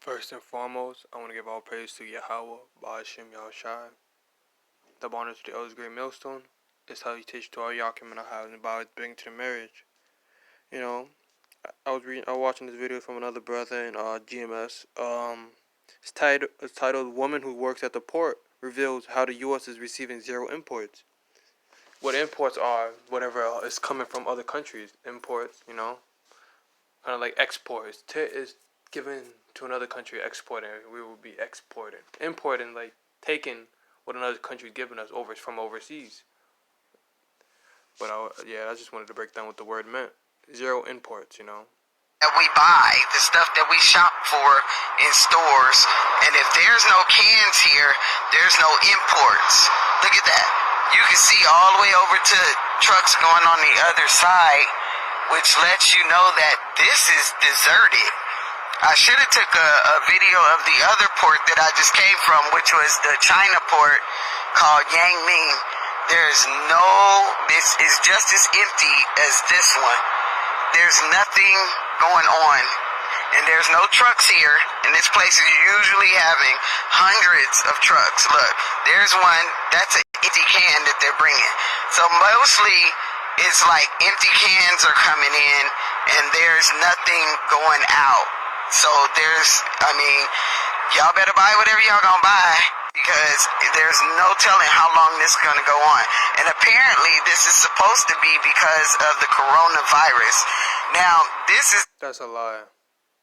First and foremost, I want to give all praise to Yahweh, Ba'ashim Yahushai. The honor to the elders great millstone. It's how you teach to our Yakim and how and about bring to the marriage. You know, I was watching this video from another brother in GMS. It's titled "Woman Who Works at the Port Reveals How the U.S. is Receiving Zero Imports." What imports are whatever is coming from other countries. Imports, kind of like exports. Is given to another country, exporting. We will be exporting, importing, like taking what another country giving us from overseas. But I just wanted to break down what the word meant. Zero imports, That we buy, the stuff that we shop for in stores, and if there's no cans here, there's no imports. Look at that. You can see all the way over to trucks going on the other side, which lets you know that this is deserted. I should have took a video of the other port that I just came from, which was the China port called Yangming. This is just as empty as this one. There's nothing going on, and there's no trucks here, and this place is usually having hundreds of trucks. Look, there's one, that's an empty can that they're bringing. So mostly it's like empty cans are coming in, and there's nothing going out. So y'all better buy whatever y'all gonna buy, because there's no telling how long this is gonna go on. And apparently this is supposed to be because of the coronavirus. Now, That's a lie.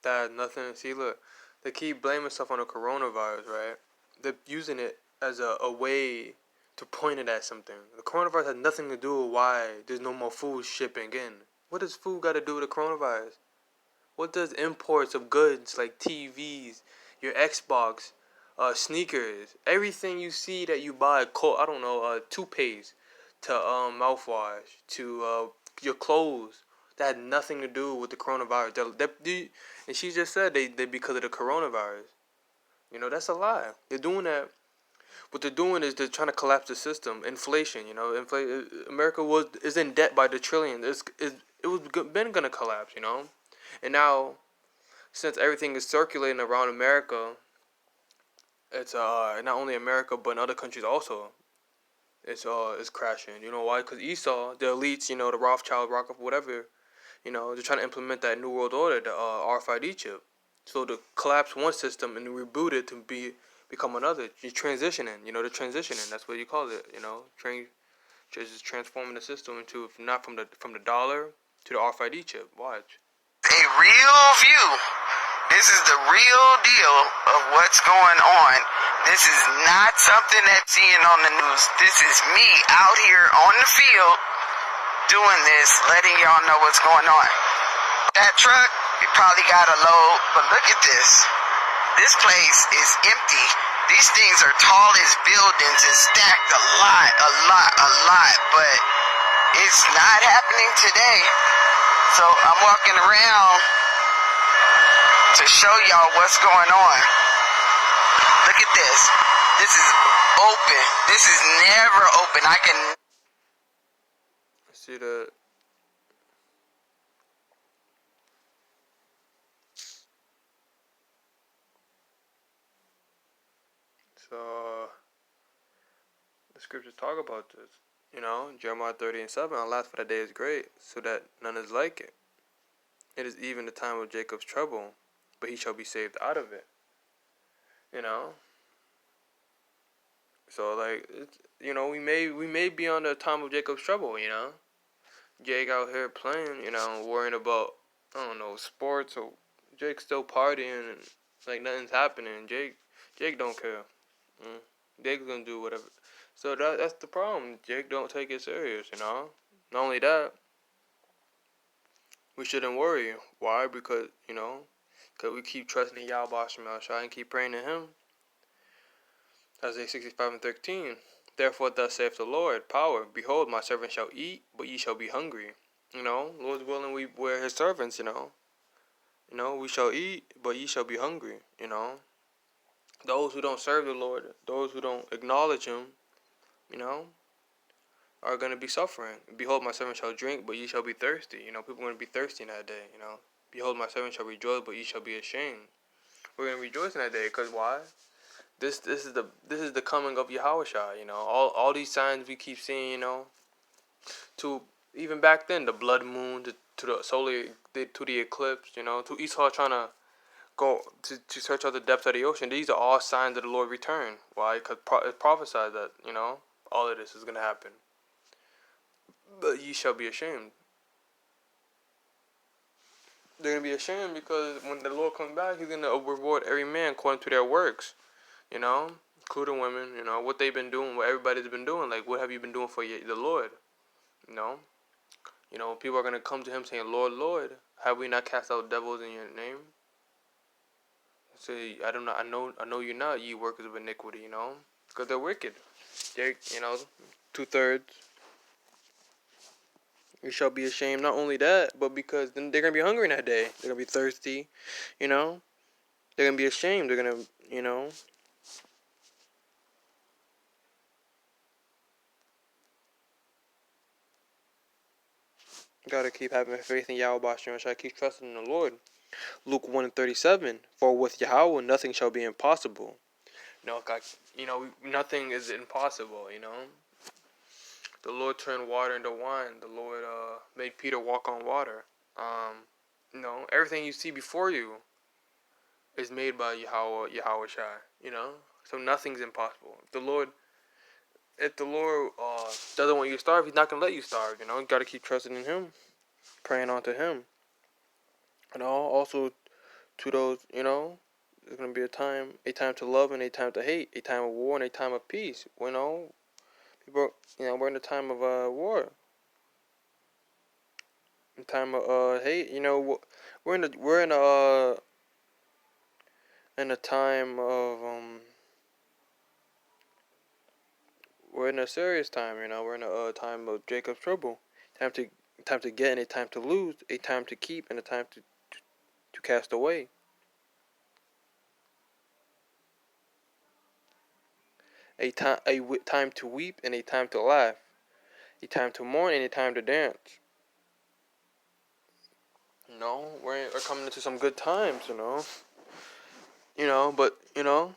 That had nothing. See, look, they keep blaming stuff on the coronavirus, right? They're using it as a way to point it at something. The coronavirus has nothing to do with why there's no more food shipping in. What does food got to do with the coronavirus? What does imports of goods like TVs, your Xbox, sneakers, everything you see that you buy, toothpaste, to mouthwash, to your clothes, that had nothing to do with the coronavirus. And she just said they because of the coronavirus. That's a lie. They're doing that. What they're doing is they're trying to collapse the system. Inflation, America is in debt by the trillion. It was been gonna collapse, And now, since everything is circulating around America, it's not only America but in other countries also. It's crashing. You know why? Because Esau, the elites, the Rothschild, Rockefeller, whatever, they're trying to implement that New World Order, the RFID chip. So to collapse one system and reboot it to become another. You're transitioning. The transitioning. That's what you call it. Just transforming the system into not from the dollar to the RFID chip. Watch. a real view. This is the real deal of what's going on. This is not something that's seen on the news. This is me out here on the field doing this, letting y'all know what's going on. That truck, it probably got a load, but look at this. This place is empty. These things are tall as buildings and stacked a lot, but it's not happening today. So I'm walking around to show y'all what's going on. Look at this. This is open. This is never open. I can see that. So the scriptures talk about this. Jeremiah 30:7. Alas, for that day is great, so that none is like it. It is even the time of Jacob's trouble, but he shall be saved out of it. So we may be on the time of Jacob's trouble. Jake out here playing, worrying about sports, or Jake's still partying and like nothing's happening. Jake don't care. Jake's gonna do whatever. So that's the problem. Jake don't take it serious. Not only that, we shouldn't worry. Why? Because we keep trusting in Yahweh and keep praying to Him. Isaiah 65:13. Therefore thus saith the Lord, power, behold, my servant shall eat, but ye shall be hungry. Lord's willing, we're His servants. We shall eat, but ye shall be hungry. Those who don't serve the Lord, those who don't acknowledge Him, are going to be suffering. Behold, my servant shall drink, but ye shall be thirsty. People are going to be thirsty in that day. Behold, my servant shall rejoice, but ye shall be ashamed. We're gonna rejoice in that day. Cause why? This is the coming of Yahushua. You know, all these signs we keep seeing. You know, to even back then, the blood moon, to the solar, to the eclipse. You know, to Esau trying to go to search out the depths of the ocean. These are all signs of the Lord return. Why? Because it prophesied that, you know, all of this is going to happen. But ye shall be ashamed. They're going to be ashamed because when the Lord comes back, he's going to reward every man according to their works, you know, including women, you know, what they've been doing, what everybody's been doing. Like, what have you been doing for the Lord, you know? You know, people are going to come to him saying, Lord, Lord, have we not cast out devils in your name? Say, I don't know. I know you're not, ye workers of iniquity. You know, because they're wicked. They're, you know, 2/3. You shall be ashamed. Not only that, but because then they're gonna be hungry in that day. They're gonna be thirsty. You know, they're gonna be ashamed. They're gonna, you know. Gotta keep having faith in Yahweh Bashem. Shall keep trusting in the Lord. Luke 1:37. For with Yahweh nothing shall be impossible. No, God, you know, nothing is impossible. You know. The Lord turned water into wine. The Lord made Peter walk on water. You know, everything you see before you is made by Yahweh Shai. You know, so nothing's impossible. If the Lord doesn't want you to starve, He's not gonna let you starve. You know, you gotta keep trusting in Him, praying on to Him. You know, also to those, you know, there's gonna be a time to love and a time to hate, a time of war and a time of peace. You know, people, you know, we're in a time of war. In time of hate, you know, in a time of we're in a serious time, you know. We're in a time of Jacob's trouble. Time to get and a time to lose, a time to keep and a time to cast away. Time to weep and a time to laugh, a time to mourn and a time to dance. You know, we're coming into some good times, you know. You know, but you know,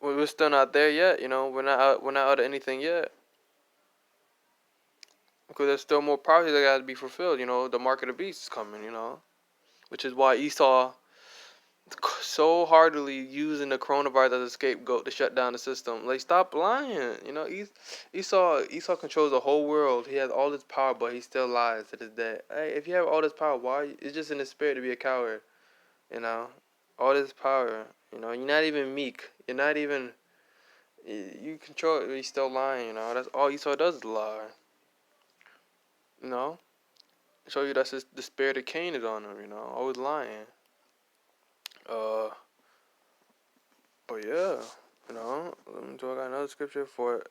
we're still not there yet. You know, we're not out of anything yet. Because there's still more prophecies that got to be fulfilled. You know, the mark of the beast is coming. You know, which is why Esau so heartily using the coronavirus as a scapegoat to shut down the system. Like, stop lying. You know, Esau controls the whole world. He has all this power, but he still lies to this day. Hey, if you have all this power, why? It's just in the spirit to be a coward. You know, all this power. You know, you're not even meek. You're not even. You control it. He's still lying. You know, that's all Esau does is lie. You know, show you that's the spirit of Cain is on him. You know, always lying. Uh. But yeah, you know, so I got another scripture for it.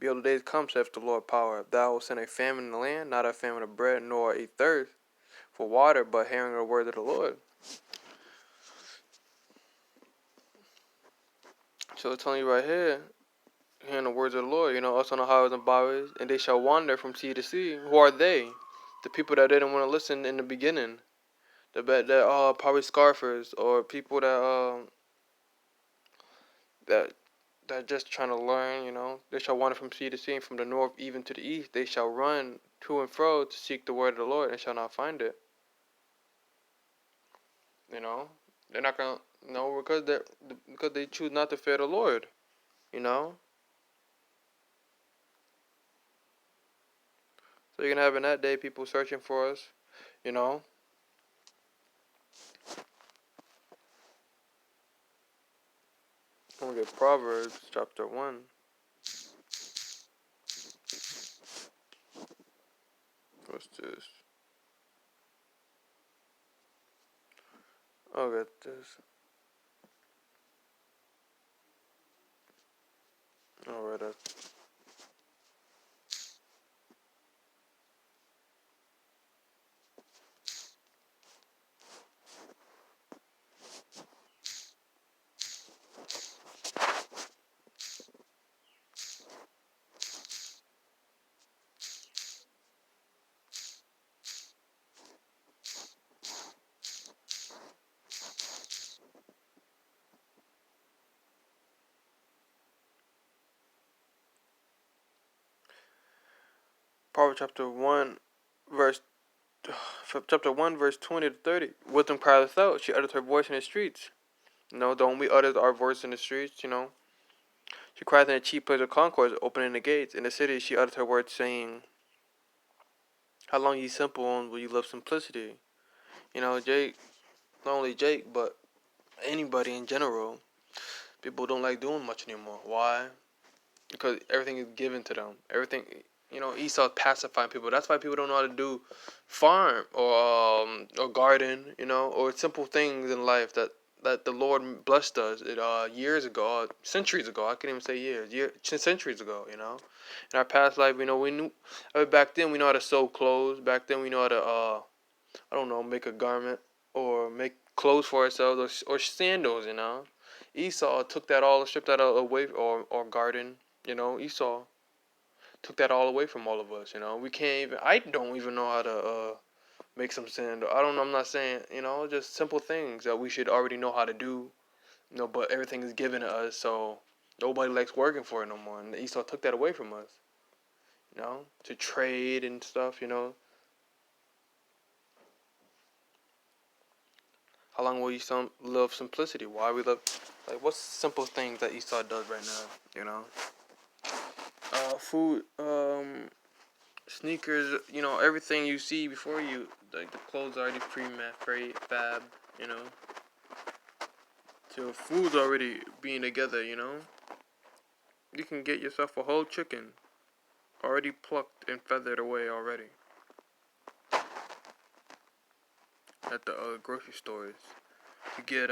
Behold, the days come, saith the Lord power. Thou wilt send a famine in the land, not a famine of bread, nor a thirst for water, but hearing the word of the Lord. So it's telling you right here, hearing the words of the Lord, you know, us on the highways and byways, and they shall wander from sea to sea. Who are they? The people that didn't want to listen in the beginning. That probably scoffers or people that just trying to learn, you know. They shall wander from sea to sea, and from the north even to the east. They shall run to and fro to seek the word of the Lord, and shall not find it. You know, they're not gonna because they choose not to fear the Lord. You know, so you're gonna have in that day people searching for us. You know, I'm gonna get Proverbs chapter 1. What's this? I'll get this. Alright. Proverbs verse chapter 1, verse 20 to 30. Wisdom crieth out, she uttered her voice in the streets. Don't we utter our voice in the streets, She cried in the chief place of concourse, opening the gates. In the city she uttered her words, saying, how long ye simple ones will you love simplicity? Jake, not only Jake, but anybody in general, people don't like doing much anymore. Why? Because everything is given to them. Everything, Esau pacifying people. That's why people don't know how to do farm or garden, or simple things in life that the Lord blessed us years ago, centuries ago. I can't even say centuries ago. In our past life, we knew. Back then, we know how to sew clothes. Back then, we know how to I don't know, make a garment or make clothes for ourselves or sandals. Esau took that all, stripped that away, or garden. Esau took that all away from all of us. We can't even. I don't even know how to make some sandals. I don't know. I'm not saying just simple things that we should already know how to do. But everything is given to us, so nobody likes working for it no more. And Esau took that away from us. To trade and stuff. How long will you love simplicity? Why we love, what's simple things that Esau does right now? Food, sneakers, everything you see before you, like the clothes already fab, So food's already being together, You can get yourself a whole chicken, already plucked and feathered away already. At the grocery stores. You get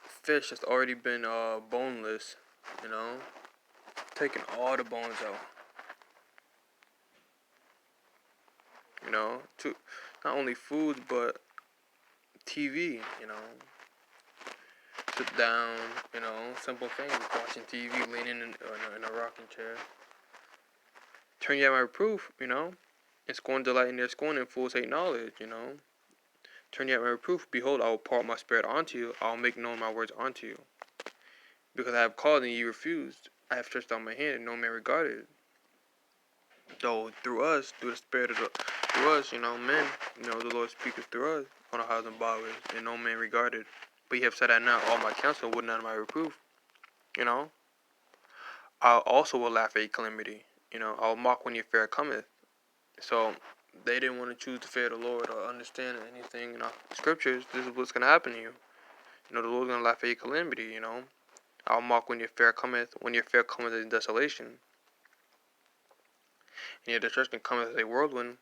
fish that's already been boneless, taking all the bones out. To not only food but TV, sit down, simple things, watching TV, leaning in a rocking chair. Turn you out my reproof, and scorn delight in their scorn, and fools hate knowledge, Turn you out my reproof, behold, I will pour out my spirit onto you, I will make known my words unto you. Because I have called and ye refused, I have stretched out my hand and no man regarded. Though through the spirit through us, men, the Lord speaketh through us on the highways and byways, and no man regarded. But ye have said that now all my counsel would not my reproof. I also will laugh at your calamity. I will mock when your fear cometh. So they didn't want to choose to fear the Lord or understand anything in our scriptures. This is what's gonna happen to you. The Lord's gonna laugh at your calamity. I'll mock when your fear cometh. When your fear cometh in desolation, and your destruction cometh as a whirlwind.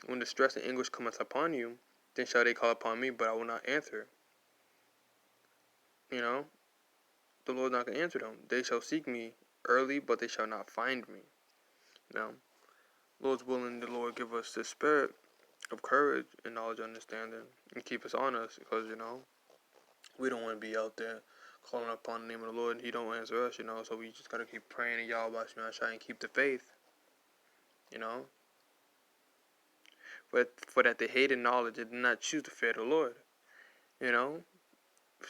When distress and anguish cometh upon you, then shall they call upon me, but I will not answer. The Lord not going to answer them. They shall seek me early, but they shall not find me. Lord's willing, the Lord give us the spirit of courage and knowledge and understanding and keep us on us because, we don't want to be out there calling upon the name of the Lord and He don't answer us, so we just got to keep praying and Yahweh try and keep the faith, But for that they hated knowledge and did not choose to fear the Lord,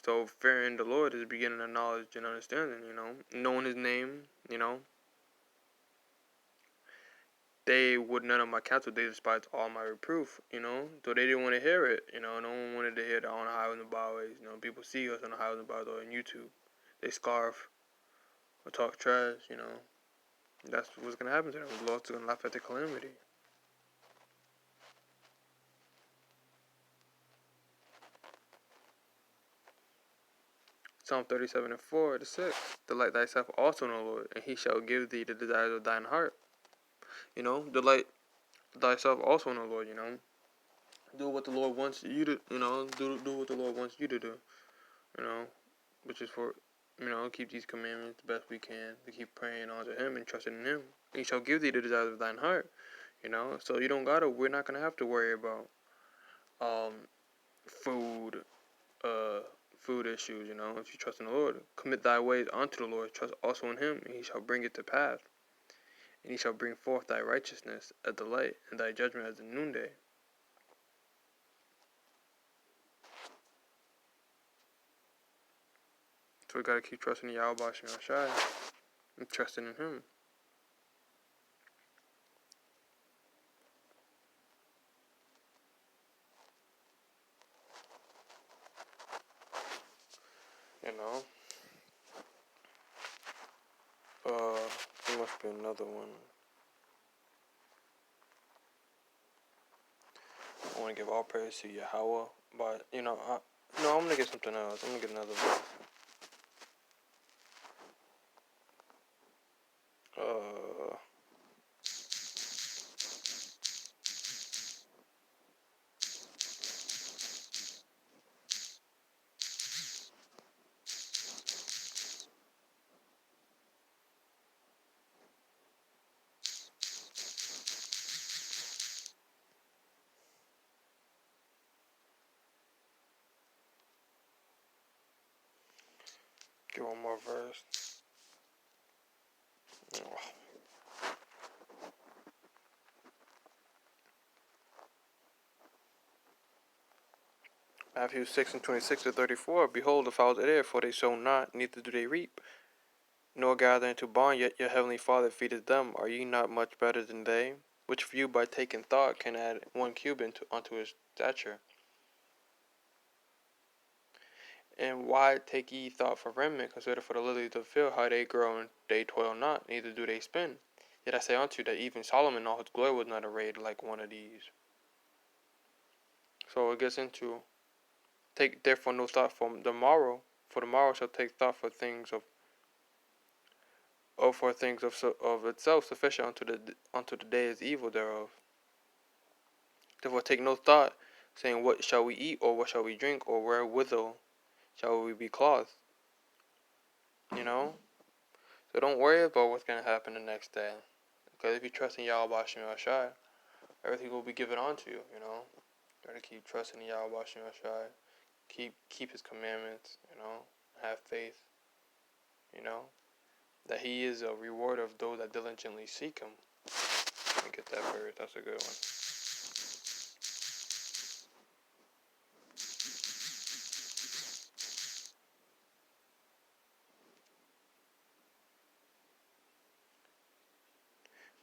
So fearing the Lord is the beginning of knowledge and understanding, knowing His name, They would none of my counsel, they despised all my reproof, So they didn't want to hear it, No one wanted to hear it on the highways and byways, People see us on the highways and byways or on YouTube. They scarf or talk trash, That's what's going to happen to them. The Lord's going to laugh at the calamity. Psalm 37:4-6. Delight thyself also in the Lord, and He shall give thee the desires of thine heart. Delight thyself also in the Lord, Do what the Lord wants you to, do what the Lord wants you to do, which is for, keep these commandments the best we can, to keep praying unto Him and trusting in Him. He shall give thee the desires of thine heart, So we're not going to have to worry about, food, food issues, if you trust in the Lord. Commit thy ways unto the Lord, trust also in Him, and He shall bring it to pass. And He shall bring forth thy righteousness as the light, and thy judgment as the noonday. So we gotta keep trusting in Yahweh Bashim Yashai and trusting in Him. You know? There must be another one. I want to give all praise to Yahweh, but, no, I'm gonna get something else. I'm gonna get another one. Get one more verse. Oh. Matthew 6:26-34. Behold, the fowls of the air, for they sow not, neither do they reap, nor gather into barn, yet your heavenly Father feedeth them. Are ye not much better than they? Which of you, by taking thought, can add 1 cubit unto his stature? And why take ye thought for raiment? Consider for the lilies of the field, how they grow, and they toil not, neither do they spin. Yet I say unto you that even Solomon in all his glory was not arrayed like one of these. So it gets into, take therefore no thought for the morrow, for the morrow shall take thought for things of itself. Sufficient unto the day is evil thereof. Therefore take no thought, saying, what shall we eat, or what shall we drink, or wherewithal shall we be clothed? You know? So don't worry about what's going to happen the next day. Because if you trust in Yahweh Bashim Yashai, everything will be given unto you, you know? You gotta keep trusting in Yahweh Bashim Yashai. Keep his commandments, you know? Have faith, you know? That he is a rewarder of those that diligently seek him. Let me get that verse. That's a good one.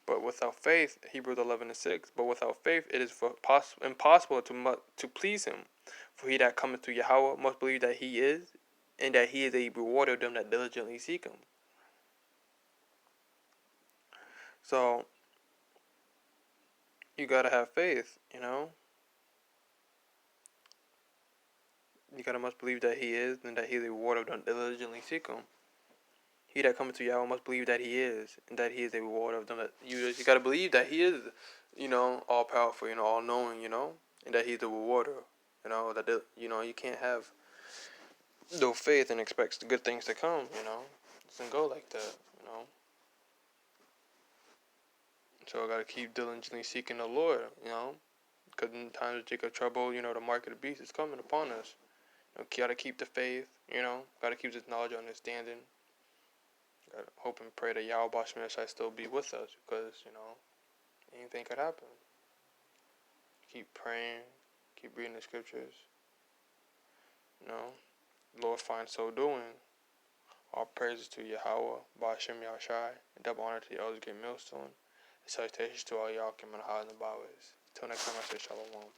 But without faith, Hebrews 11:6. But without faith, it is impossible to please him. For he that cometh to Yahweh must believe that he is, and that he is a rewarder of them that diligently seek him. So you gotta have faith, you know. You gotta must believe that he is, and that he is a rewarder of them that diligently seek him. He that cometh to Yahweh must believe that he is, and that he is a rewarder of them that you gotta believe that he is, all powerful, all knowing, and that he's a rewarder, that you can't have no faith and expect good things to come, It doesn't go like that. So I gotta keep diligently seeking the Lord, because in times of Jacob trouble, the mark of the beast is coming upon us. Gotta keep the faith, gotta keep this knowledge and understanding. Gotta hope and pray that Yahweh Bashim shall still be with us, because, anything could happen. Keep praying, keep reading the scriptures. Lord find so doing. All praises to Yahweh, Bashim Yahshai, and double honor to the elders, great millstone. And salutations to all y'all, Kim and High in the Bowers. Till next time, I say Shalom.